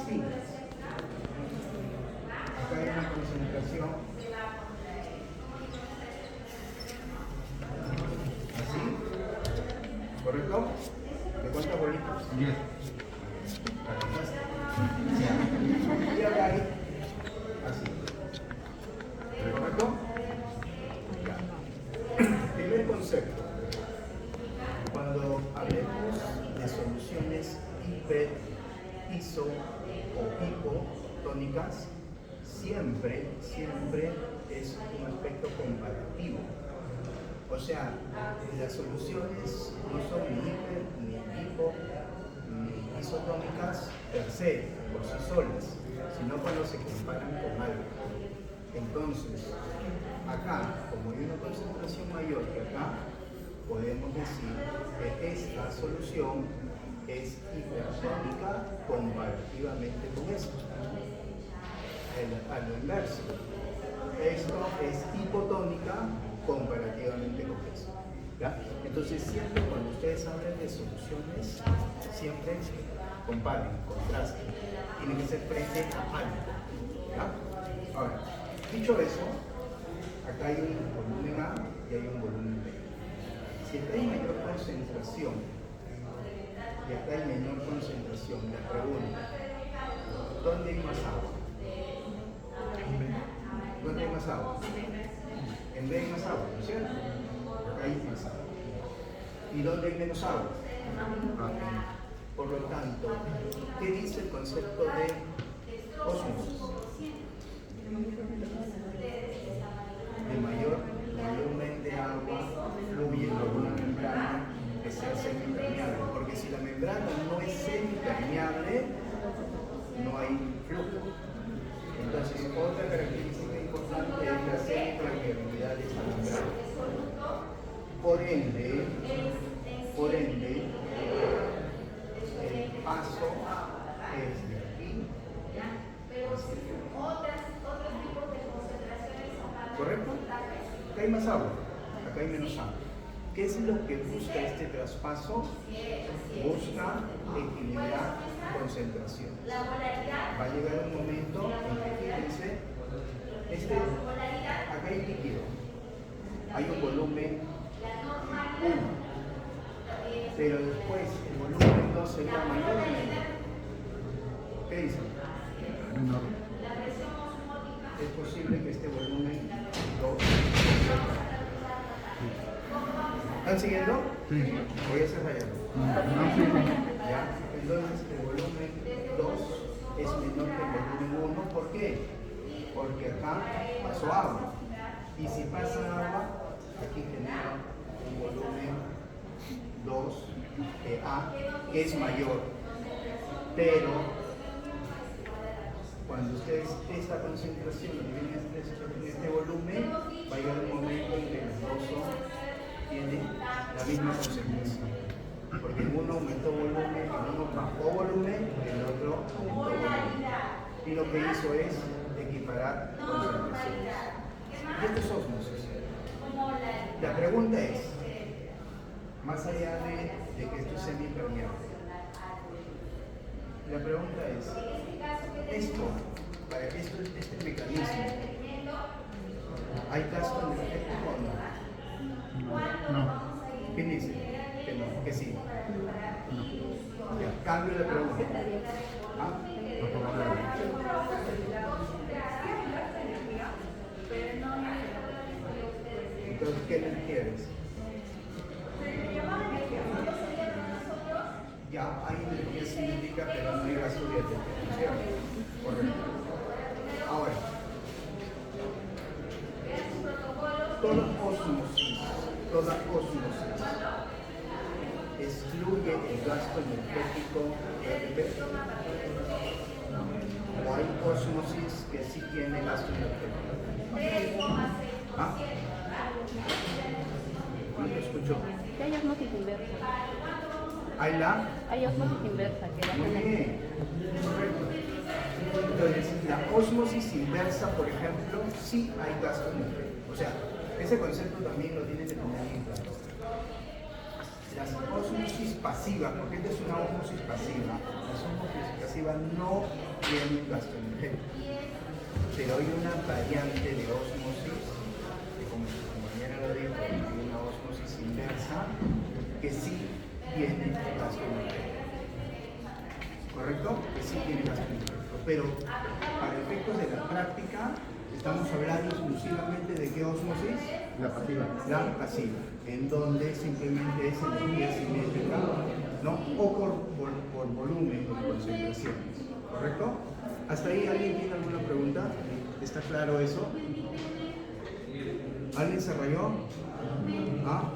así. Acá hay una concentración así, ¿correcto? ¿De cuántas bolitas? 10. Y ahora hay así, ¿correcto? Ya. Primer concepto. Cuando hablemos de soluciones hiper, iso o hipotónicas, siempre es un aspecto comparativo. O sea, las soluciones no son ni hiper, ni hipo, ni isotónicas per se, por sí solas, sino cuando se comparan con algo. Entonces, acá, como hay una concentración mayor que acá, podemos decir que esta solución es hipertónica comparativamente con esto. A lo inverso, esto es hipotónica comparativamente con esto. ¿Ya? Entonces, siempre cuando ustedes hablan de soluciones, siempre comparen, contrasten. Tienen que ser frente a algo. ¿Ya? Ahora, dicho eso, acá hay un volumen A y hay un volumen B. Si acá hay mayor concentración y acá hay menor concentración, la pregunta, ¿dónde hay más agua? ¿Dónde hay más agua? En B hay más agua, ¿no es cierto? Acá hay más agua. ¿Y dónde hay menos agua? Por lo tanto, ¿qué dice el concepto de ósmosis? De mayor volumen de agua fluye por una membrana que sea semipermeable, porque si la membrana no es semipermeable, no hay flujo. Entonces, otra característica importante es la semipermeabilidad de esta membrana. Por ende, el paso es de aquí hacia aquí. ¿Correcto? Acá hay más agua, acá hay menos agua. ¿Qué es lo que busca este traspaso? Busca equilibrar concentración. Va a llegar un momento en que, fíjense, acá hay líquido, hay un volumen 1, pero después el volumen 2 sería mayor o menor. ¿Qué dicen? Menor. Es posible que este volumen 2 ¿están siguiendo? Sí. Voy a hacer rayado. ¿Ya? Entonces el volumen 2 es menor que el volumen 1. ¿Por qué? Porque acá pasó agua. Y si pasa agua, aquí genera un volumen 2 de A que es mayor. Pero cuando ustedes esta concentración lo dividen en este volumen, va a llegar un momento en que los dos tienen la misma concentración. Porque en uno aumentó volumen, en uno bajó volumen, en el otro aumentó volumen. Y lo que hizo es equiparar concentraciones. Y esto es ósmosis. La pregunta es, más allá de que esto es semipermeable, la pregunta es, para este mecanismo, ¿hay caso energético o no? No. ¿Quién dice? Que no, que sí. Ya, cambio de pregunta. ¿Ah? Entonces, ¿qué energía es? Ya hay energía cinética, pero no hay gasto diatético, ¿cierto? Correcto. Ahora, toda ósmosis excluye el gasto energético repetido. O hay ósmosis que sí tiene gasto energético. ¿Ah? No te escucho. Hay osmosis inversa. ¿Hay Hay osmosis inversa que da Muy bien. Correcto. Entonces, la ósmosis inversa, por ejemplo, sí hay gasto energético. O sea, ese concepto también lo tienen que tener en claro. Las ósmosis pasivas, porque esta es una ósmosis pasiva, osmosis pasiva no tiene gasto energético. Pero hay una variante de osmosis, que como su compañera lo dijo, hay una osmosis inversa, que sí tiene gasto energético. ¿Correcto? Que sí tiene gasto energético. Pero para efectos de la práctica, estamos hablando exclusivamente de qué osmosis? La pasiva. La pasiva, en donde simplemente es energía cinética, ¿no? O por volumen o concentraciones. ¿Correcto? ¿Hasta ahí alguien tiene alguna pregunta? ¿Está claro eso? ¿Alguien se rayó? ¿Ah?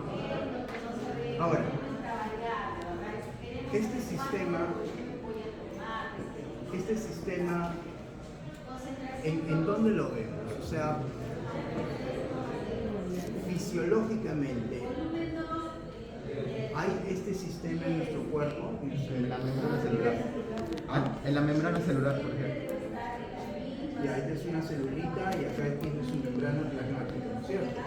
Ahora, este sistema, ¿en dónde lo vemos? O sea, fisiológicamente, ¿hay este sistema en nuestro cuerpo? En la membrana celular. En la membrana celular, por ejemplo. Ya, esta es una celulita y acá tiene su membrana plasmática, ¿no es cierto?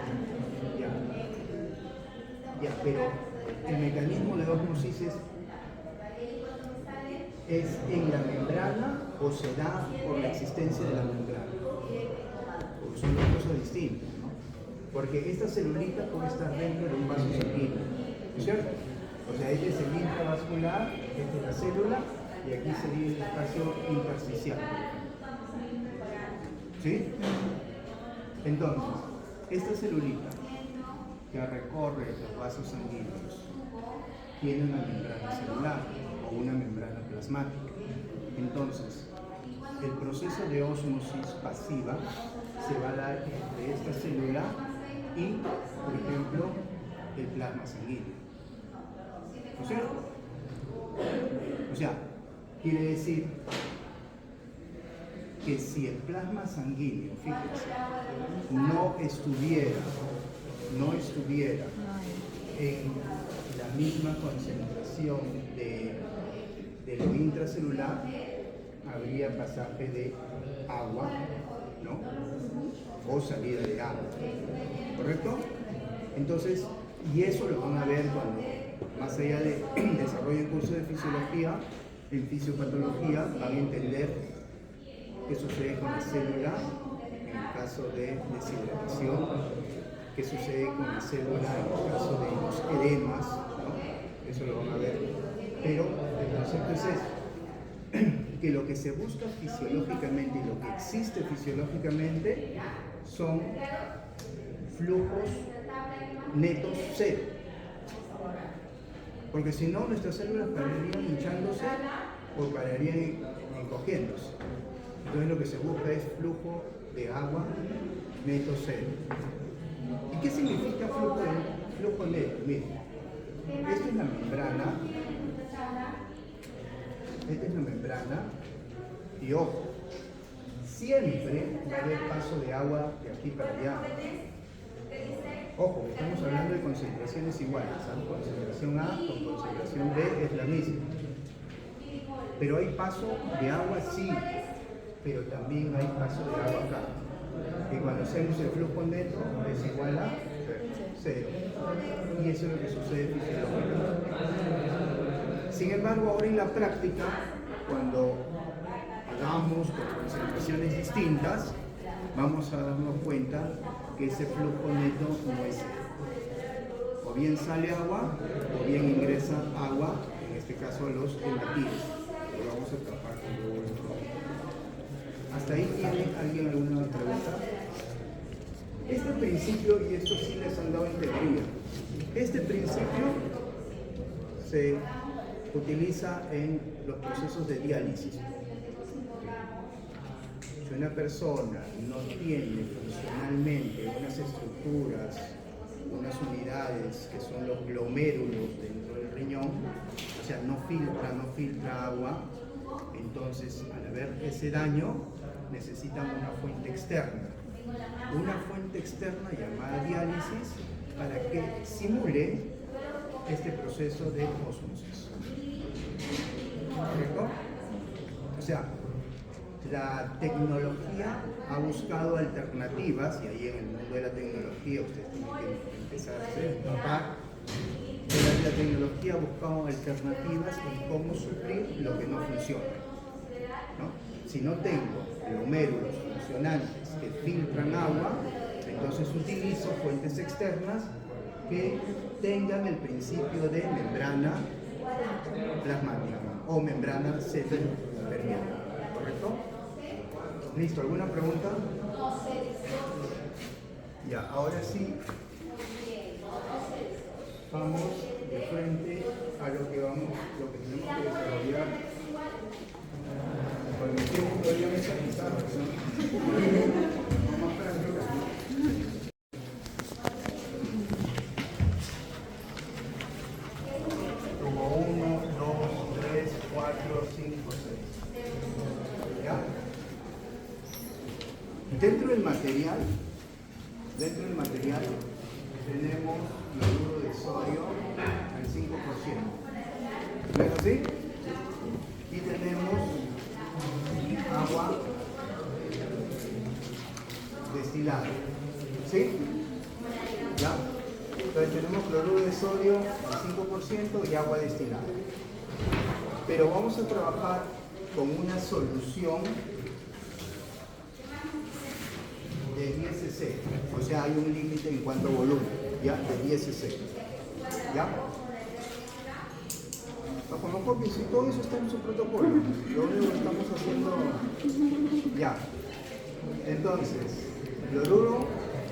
Ya, pero el mecanismo de osmosis es en la membrana o se da por la existencia de la membrana. Porque son dos cosas distintas, ¿no? Porque esta celulita puede estar dentro de un vaso sanguíneo, ¿no es cierto? O sea, este es el intravascular, esta es la célula y aquí sería el espacio intersticial. ¿Sí? Entonces, esta celulita que recorre los vasos sanguíneos tiene una membrana celular o una membrana plasmática. Entonces, el proceso de osmosis pasiva se va a dar entre esta célula y, por ejemplo, el plasma sanguíneo. ¿No es cierto? O sea, quiere decir que si el plasma sanguíneo, fíjense, no estuviera en la misma concentración de lo intracelular, habría pasaje de agua, ¿no? O salida de agua, ¿correcto? Entonces, y eso lo van a ver cuando, más allá de desarrollo el curso de fisiología, en fisiopatología, van a entender qué sucede con la célula en el caso de deshidratación, qué sucede con la célula en el caso de los edemas, ¿no? Eso lo van a ver. Pero el concepto es este, que lo que se busca fisiológicamente y lo que existe fisiológicamente son flujos netos cero. Porque si no, nuestras células pararían hinchándose o pararían encogiéndose. Entonces lo que se busca es flujo de agua neto cero. ¿Y qué significa flujo neto? Miren, esta es la membrana, y ojo, siempre va a haber paso de agua de aquí para allá. Ojo, estamos hablando de concentraciones iguales, ¿sabes? Concentración A con concentración B es la misma. Pero hay paso de agua, sí, pero también hay paso de agua acá. Y cuando hacemos el flujo neto es igual a cero. Y eso es lo que sucede fisiológicamente. Sin embargo, ahora en la práctica, cuando hagamos con concentraciones distintas, vamos a darnos cuenta que ese flujo neto no es cero. O bien sale agua, o bien ingresa agua, en este caso a los hematidos. Lo vamos a trabajar con luego el problema. ¿Hasta ahí tiene alguien alguna pregunta? Este principio, y esto sí les han dado en teoría, este principio se utiliza en los procesos de diálisis. Si una persona no tiene funcionalmente unas estructuras, unas unidades que son los glomérulos dentro del riñón, o sea, no filtra agua, entonces al haber ese daño necesitan una fuente externa llamada diálisis para que simule este proceso de osmosis. ¿Correcto? O sea, la tecnología ha buscado alternativas, y ahí en el mundo de la tecnología ustedes tienen que empezar a empapar de las la tecnología ha buscado alternativas en cómo suplir lo que no funciona, ¿no? Si no tengo glomérulos funcionantes que filtran agua, entonces utilizo fuentes externas que tengan el principio de membrana plasmática o membrana semipermeable, ¿correcto? ¿Listo? ¿Alguna pregunta? Ya, ahora sí, vamos de frente a lo que tenemos que desarrollar. Con el tiempo todavía me está pisando, ¿no? Vamos para arriba. Como 1, 2, 3, 4, 5, 6. ¿Ya? Dentro del material tenemos cloruro de sodio al 5%. ¿No es así? Y tenemos agua destilada. ¿Sí? ¿Ya? Entonces tenemos cloruro de sodio al 5% y agua destilada. Pero vamos a trabajar con una solución de 10 cc, o sea, hay un límite en cuanto a volumen, ¿ya? De 10 cc, ¿ya? Bajo no copies, si todo eso está en su protocolo, lo único que estamos haciendo, ya. Entonces, cloruro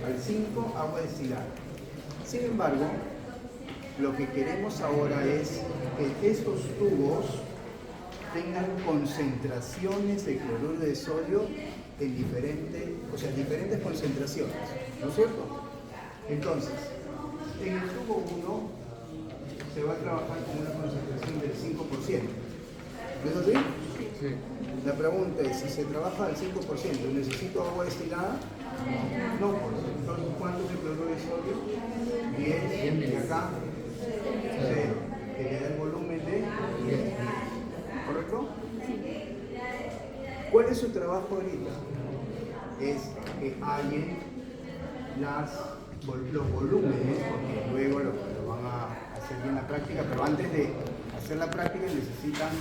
al 5, agua destilada. Sin embargo, lo que queremos ahora es que estos tubos tengan concentraciones de cloruro de sodio en diferentes concentraciones, ¿no es cierto? Entonces, en el tubo 1 se va a trabajar con una concentración del 5%. ¿No es así? Sí. La pregunta es, si se trabaja al 5%, ¿necesito agua destilada? No, pues, entonces, ¿cuánto es el cloruro de sodio? 10, y acá, 0, que le da el volumen de 10. ¿Correcto? ¿Cuál es su trabajo ahorita? Es que hallen los volúmenes, porque luego lo van a hacer bien la práctica, pero antes de hacer la práctica necesitan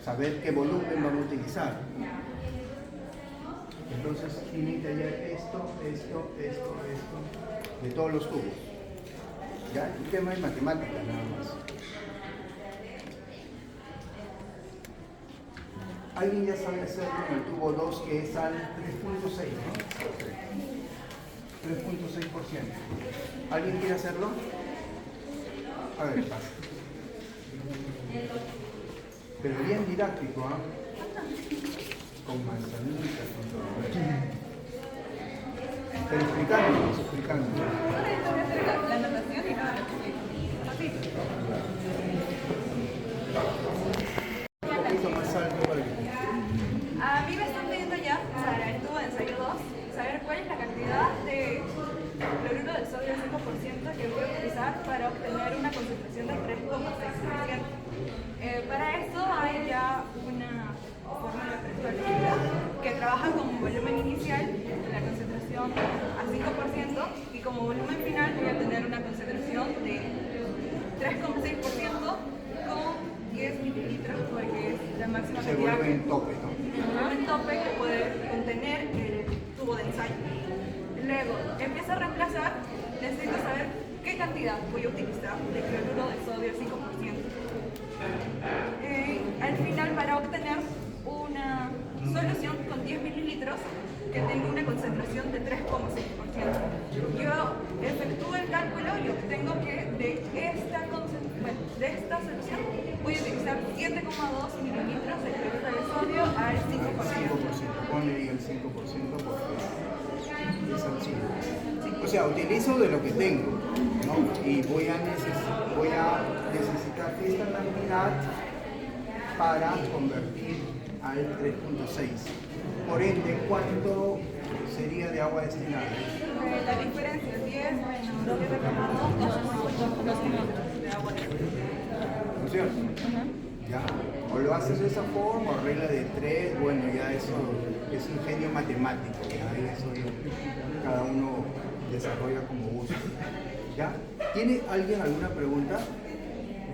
saber qué volumen van a utilizar. Entonces tienen que hallar esto, de todos los tubos. ¿Ya? El tema es matemática nada más. Alguien ya sabe hacerlo en el tubo 2, que es al 3.6, ¿no? 3.6%. ¿Alguien quiere hacerlo? A ver, pasa. Pero bien didáctico, ¿ah? Con manzanitas, con todo. Pero explicando. La anotación y nada. Así. Un poquito más alto para que... A mí me están pidiendo ya, para el tubo de ensayo 2, saber cuál es la cantidad de cloruro de sodio al 5% que voy a utilizar para obtener una concentración de 3,6%. Para esto hay ya una fórmula preestablecida que trabaja como volumen inicial, la concentración al 5%, y como volumen final voy a tener una concentración de 3,6% con 10 mililitros, porque es la máxima Se cantidad. vuelve en tope, ¿no? Un tope que puede contener el tubo de ensayo. Luego, empiezo a reemplazar, necesito saber qué cantidad voy a utilizar de cloruro de sodio al 5%. Al final, para obtener una solución con 10 mililitros que tenga una concentración de 3,6%. Yo efectúo el cálculo y obtengo que de esta solución voy a utilizar 7,2 mililitros de cloruro de sodio al 5%. 5%, ponle ahí el 5% porque es el 5%. O sea, utilizo de lo que tengo, ¿no? Y voy a necesitar esta cantidad para convertir al 3.6. Por ende, ¿cuánto sería de agua destilada? La diferencia es 10 menos 7,2, 2,8 de agua destilada. ¿No es cierto? Ya. O lo haces de esa forma, o regla de 3, bueno, ya eso es ingenio matemático, ya eso ya cada uno desarrolla como gusta. ¿Ya? ¿Tiene alguien alguna pregunta?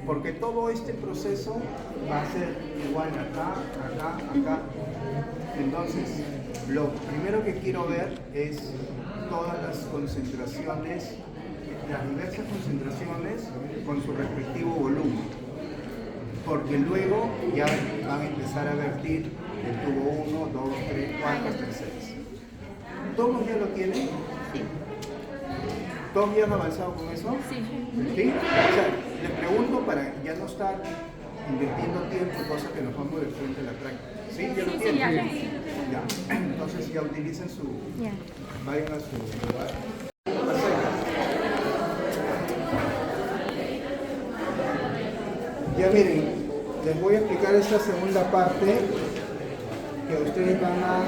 Porque todo este proceso va a ser igual acá, acá, acá. Entonces, lo primero que quiero ver es todas las concentraciones, las diversas concentraciones con su respectivo volumen. Porque luego ya van a empezar a vertir el tubo 1, 2, 3, 4, hasta el 6. ¿Todos ya lo tienen? Sí. ¿Todos ya han avanzado con eso? Sí. ¿Sí? O sea, les pregunto para ya no estar invirtiendo tiempo en cosas que nos vamos de frente a la práctica. ¿Sí? ¿Ya lo Sí, tienen? ya. Ya. Entonces ya utilicen su... Ya. Vayan a su lugar. Ya miren, les voy a explicar esta segunda parte que ustedes van a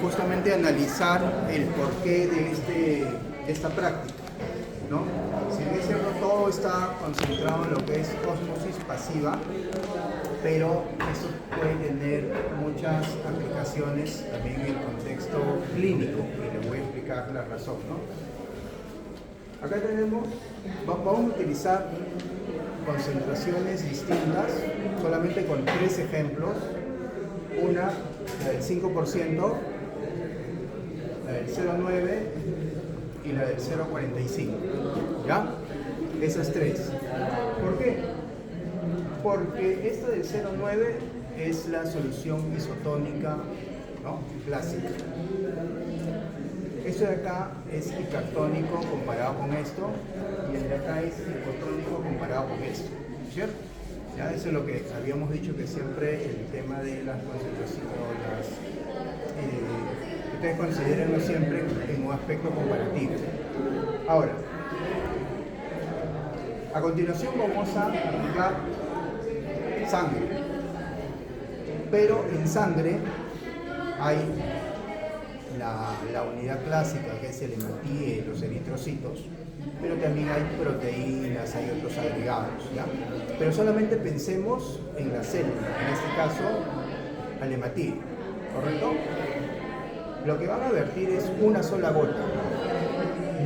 justamente analizar el porqué de esta práctica, ¿no? Si bien es cierto, todo está concentrado en lo que es ósmosis pasiva, pero eso puede tener muchas aplicaciones también en el contexto clínico, y les voy a explicar la razón, ¿no? Acá tenemos, vamos a utilizar concentraciones distintas, solamente con 3 ejemplos. Una, la del 5%, la del 0,9 y la del 0,45. ¿Ya? Esas 3. ¿Por qué? Porque esta del 0,9 es la solución isotónica, ¿no?, clásica. Esto de acá es hipertónico comparado con esto, y el de acá es hipotónico comparado con esto, ¿cierto? Ya, eso es lo que habíamos dicho, que siempre el tema de las concentraciones, ustedes considérenlo siempre en un aspecto comparativo. Ahora, a continuación vamos a aplicar sangre, pero en sangre hay la unidad clásica, que es el hematíe, los eritrocitos, pero también hay proteínas, hay otros agregados, ¿ya? Pero solamente pensemos en la célula, en este caso al hematíe, ¿correcto? Lo que van a vertir es una sola gota,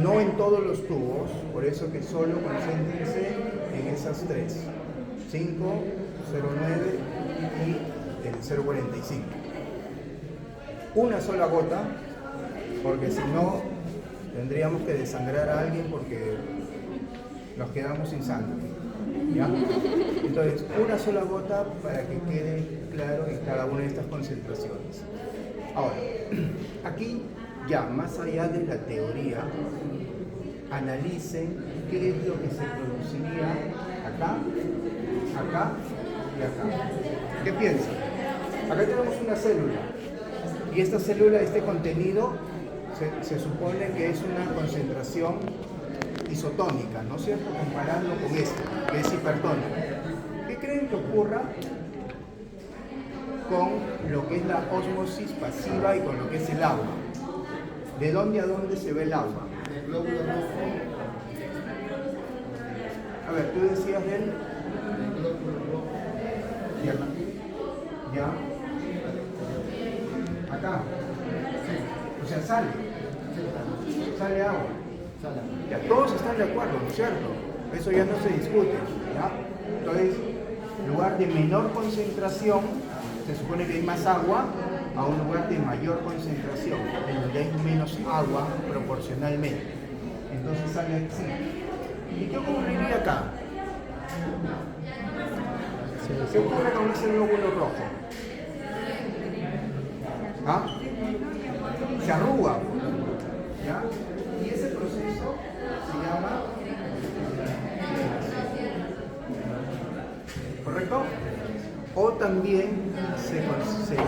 no en todos los tubos, por eso que solo concéntrense en esas 3, 5, 0,9 y el 0,45. Una sola gota, porque si no tendríamos que desangrar a alguien porque nos quedamos sin sangre, ¿ya? Entonces, una sola gota para que quede claro en cada una de estas concentraciones. Ahora, aquí ya más allá de la teoría, analicen qué es lo que se produciría acá, acá y acá. ¿Qué piensan? Acá tenemos una célula. Y esta célula, este contenido, se supone que es una concentración isotónica, ¿no es cierto? Comparando con esto, que es hipertónica. ¿Qué creen que ocurra con lo que es la ósmosis pasiva y con lo que es el agua? ¿De dónde a dónde se ve el agua? A ver, tú decías del... ¿Ya? Acá. O sea, sale agua. Ya todos están de acuerdo, ¿no es cierto? Eso ya no se discute, ¿ya? Entonces, en lugar de menor concentración, se supone que hay más agua, a un lugar de mayor concentración, en donde hay menos agua proporcionalmente. Entonces sale así. ¿Y qué ocurriría acá? ¿Qué ocurre con ese glóbulo rojo? ¿Ah? Se arruga, ¿ya? Y ese proceso se llama, ¿correcto? O también se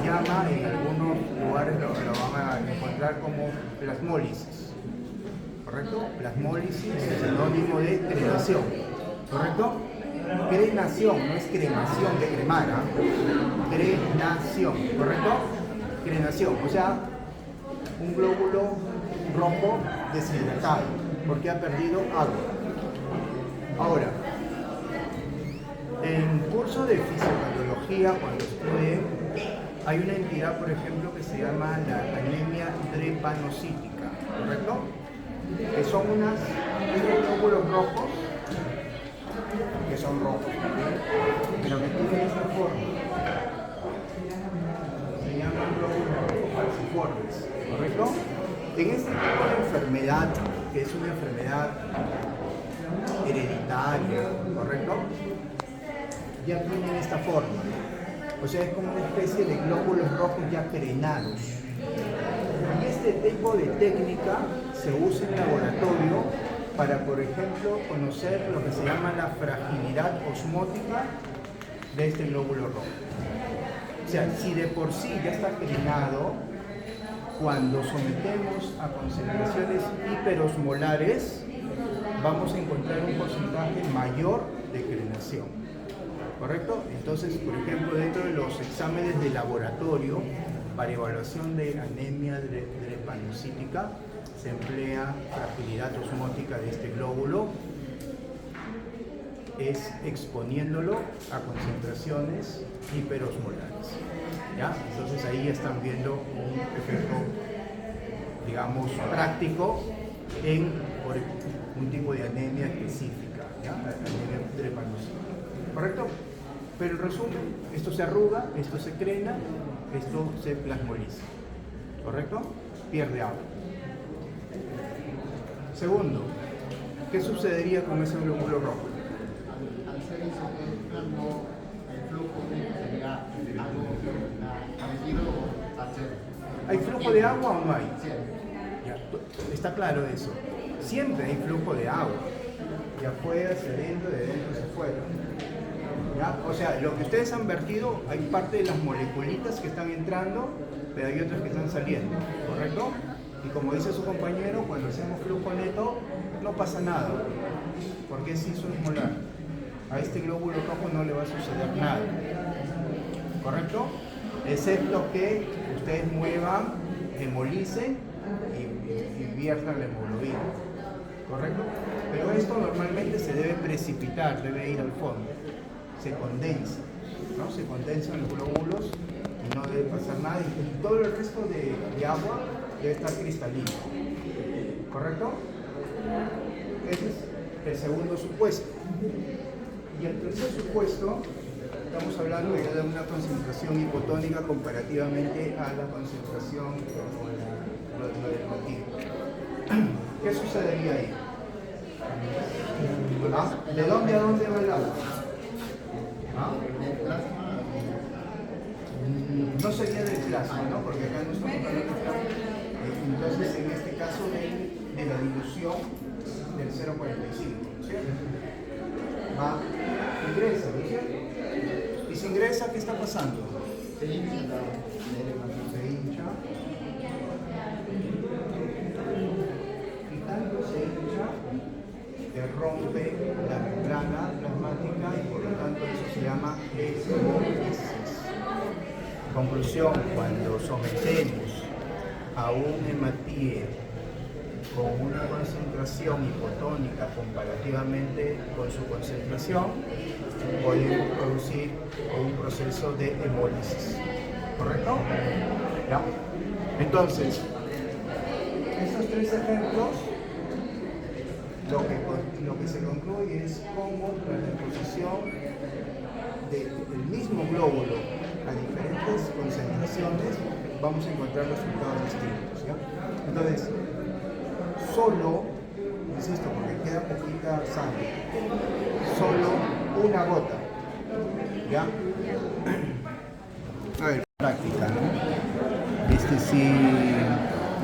llama, en algunos lugares lo van a encontrar como plasmólisis, ¿correcto? Plasmólisis es sinónimo de crenación, ¿correcto? Crenación, no es cremación de cremar, ¿eh? Crenación, ¿correcto? Crenación, o sea, un glóbulo rojo deshidratado, porque ha perdido agua. Ahora, en curso de fisiopatología, cuando estudien, hay una entidad, por ejemplo, que se llama la anemia drepanocítica, ¿correcto? Que son unos glóbulos rojos que son rojos también, pero que tienen esta forma. Se llaman glóbulos rojos falciformes, ¿correcto? En este tipo de enfermedad, que es una enfermedad hereditaria, ¿correcto? Ya tienen esta forma. O sea, es como una especie de glóbulos rojos ya crenados. Y este tipo de técnica se usa en laboratorio para, por ejemplo, conocer lo que se llama la fragilidad osmótica de este glóbulo rojo. O sea, si de por sí ya está crenado, cuando sometemos a concentraciones hiperosmolares, vamos a encontrar un porcentaje mayor de crenación, ¿correcto? Entonces, por ejemplo, dentro de los exámenes de laboratorio para evaluación de anemia drepanocítica se emplea fragilidad osmótica de este glóbulo, es exponiéndolo a concentraciones hiperosmolares, ¿ya? Entonces ahí están viendo un efecto, digamos, práctico en un tipo de anemia específica, ¿ya? La anemia drepanocítica, ¿correcto? Pero en resumen, esto se arruga, esto se crena, esto se plasmoliza, ¿correcto? Pierde agua. Segundo, ¿qué sucedería con ese glóbulo rojo? Al ser isotónico, el flujo sería algo parecido a cero. ¿Hay flujo de agua o no hay? Sí. Ya, está claro eso. Siempre hay flujo de agua. De afuera hacia adentro, de dentro hacia afuera. ¿Ya? O sea, lo que ustedes han vertido, hay parte de las moleculitas que están entrando, pero hay otras que están saliendo, ¿correcto? Y como dice su compañero, cuando hacemos flujo neto, no pasa nada, porque es isoosmolar. A este glóbulo rojo no le va a suceder nada, ¿correcto? Excepto que ustedes muevan, hemolicen y viertan la hemoglobina, ¿correcto? Pero esto normalmente se debe precipitar, debe ir al fondo, se condensa, ¿no? Se condensan los glóbulos y no debe pasar nada, y todo el resto de agua debe estar cristalino, ¿correcto? Ese es el segundo supuesto. Y el tercer supuesto, estamos hablando ya de una concentración hipotónica comparativamente a la concentración del motivo. ¿Qué sucedería ahí? ¿Ah? ¿De dónde a dónde va el agua? ¿Ah? No sería del plasma, ¿no? Porque acá no estamos hablando de plasma. Entonces, en este caso, de la dilución del 0,45, ¿no es cierto? Va, ingresa, ¿no es cierto? Y si ingresa, ¿qué está pasando? Se hincha. Se hincha. Y tanto se hincha que rompe la membrana plasmática y por lo tanto eso se llama hemólisis. Conclusión, cuando sometemos a un hematíe con una concentración hipotónica comparativamente con su concentración, podemos producir un proceso de hemólisis, ¿correcto? ¿Ya? Entonces, estos tres ejemplos, lo que se concluye es cómo la deposición del mismo glóbulo a diferentes concentraciones vamos a encontrar resultados distintos, ¿ya? Entonces, solo, insisto, porque queda poquita sangre, solo una gota, ¿ya? A ver, práctica, ¿no?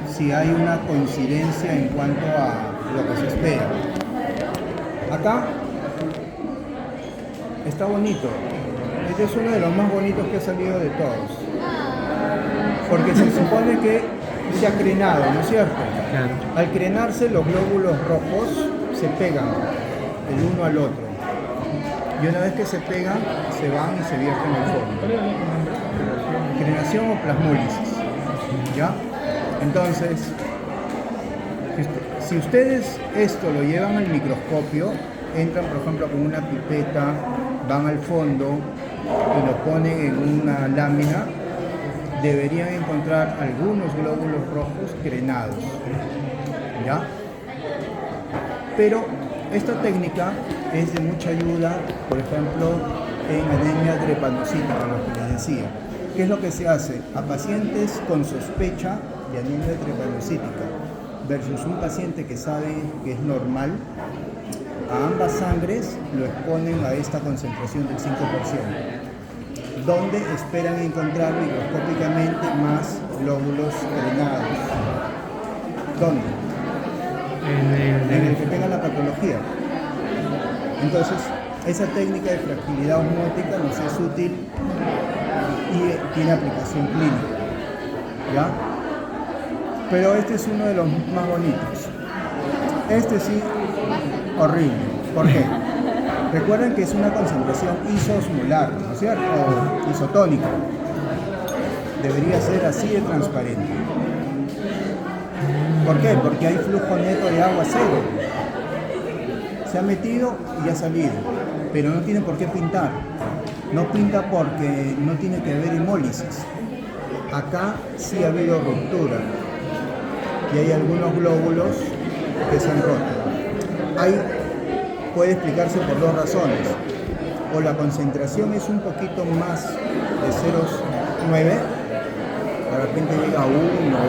Si hay una coincidencia en cuanto a lo que se espera. Acá está bonito. Este es uno de los más bonitos que ha salido de todos. Porque se supone que se ha crenado, ¿no es cierto? Claro. Al crenarse, los glóbulos rojos se pegan el uno al otro. Y una vez que se pegan, se van y se vierten al fondo. Crenación o plasmólisis. ¿Ya? Entonces, si ustedes esto lo llevan al microscopio, entran por ejemplo con una pipeta, van al fondo y lo ponen en una lámina, deberían encontrar algunos glóbulos rojos crenados, ¿ya? Pero Esta técnica es de mucha ayuda, por ejemplo, en anemia drepanocítica, lo que les decía. ¿Qué es lo que se hace? A pacientes con sospecha de anemia drepanocítica versus un paciente que sabe que es normal, a ambas sangres lo exponen a esta concentración del 5%, donde esperan encontrar microscópicamente más glóbulos drenados. ¿Dónde? En el que tenga la patología. Entonces, esa técnica de fragilidad osmótica nos es útil y tiene aplicación clínica, ¿ya? Pero este es uno de los más bonitos. Este sí, horrible. ¿Por qué? Recuerden que es una concentración isosmolar, ¿no es cierto? O isotónica. Debería ser así de transparente. ¿Por qué? Porque hay flujo neto de agua cero. Se ha metido y ha salido, pero no tiene por qué pintar. No pinta porque no tiene que haber hemólisis. Acá sí ha habido ruptura y hay algunos glóbulos que se han roto. Ahí puede explicarse por dos razones. O la concentración es un poquito más de 0,9, de repente llega a 1 o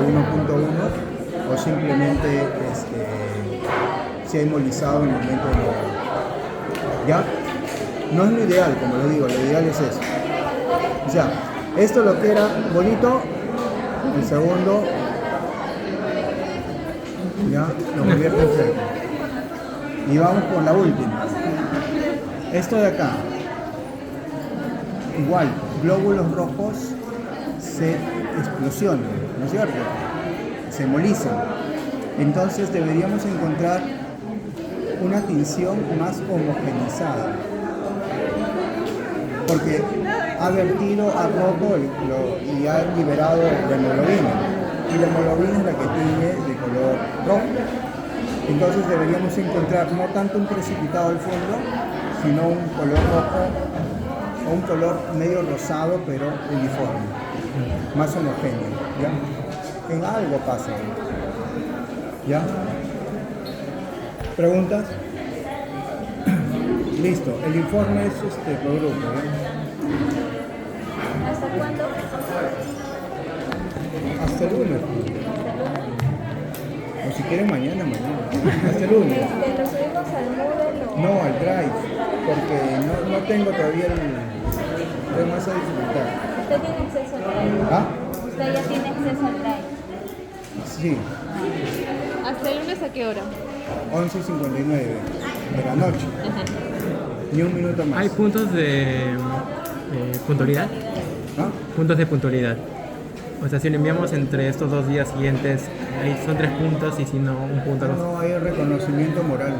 1.1, o simplemente se ha hemolizado en el momento de mover. ¿Ya? No es lo ideal, como lo digo, lo ideal es eso. O sea, esto lo que era bonito, el segundo ya lo convierte en feo. Y vamos por la última. Esto de acá, igual, glóbulos rojos se explosionan, ¿no es cierto? Se hemolizan. Entonces deberíamos encontrar una tinción más homogeneizada, porque ha vertido, ha roto y ha liberado la hemoglobina, y la hemoglobina es la que tiene de color rojo. Entonces deberíamos encontrar no tanto un precipitado al fondo, sino un color rojo o un color medio rosado pero uniforme, más homogéneo, ¿ya? En algo pasa, ¿ya? ¿Preguntas? Listo, el informe es por grupo, ¿ya? ¿Hasta cuándo? Hasta el lunes. O si quieren mañana. Hasta el lunes. ¿Lo subimos al Moodle o...? No, al Drive, porque no tengo todavía tengo esa dificultad. ¿Usted tiene acceso al Drive? ¿Ah? ¿Usted ya tiene acceso al Drive? Sí, ¿Hasta el lunes a qué hora? 11:59 de la noche. Ni un minuto más. ¿Hay puntos de puntualidad? ¿Ah? Puntos de puntualidad. O sea, si lo enviamos entre estos 2 días siguientes, ahí son 3 puntos y si no, un punto. No hay reconocimiento moral.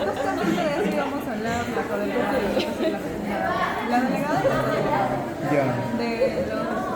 Justamente de eso íbamos a hablar, la coordinadora, la delegada y la coordinadora Ya. de los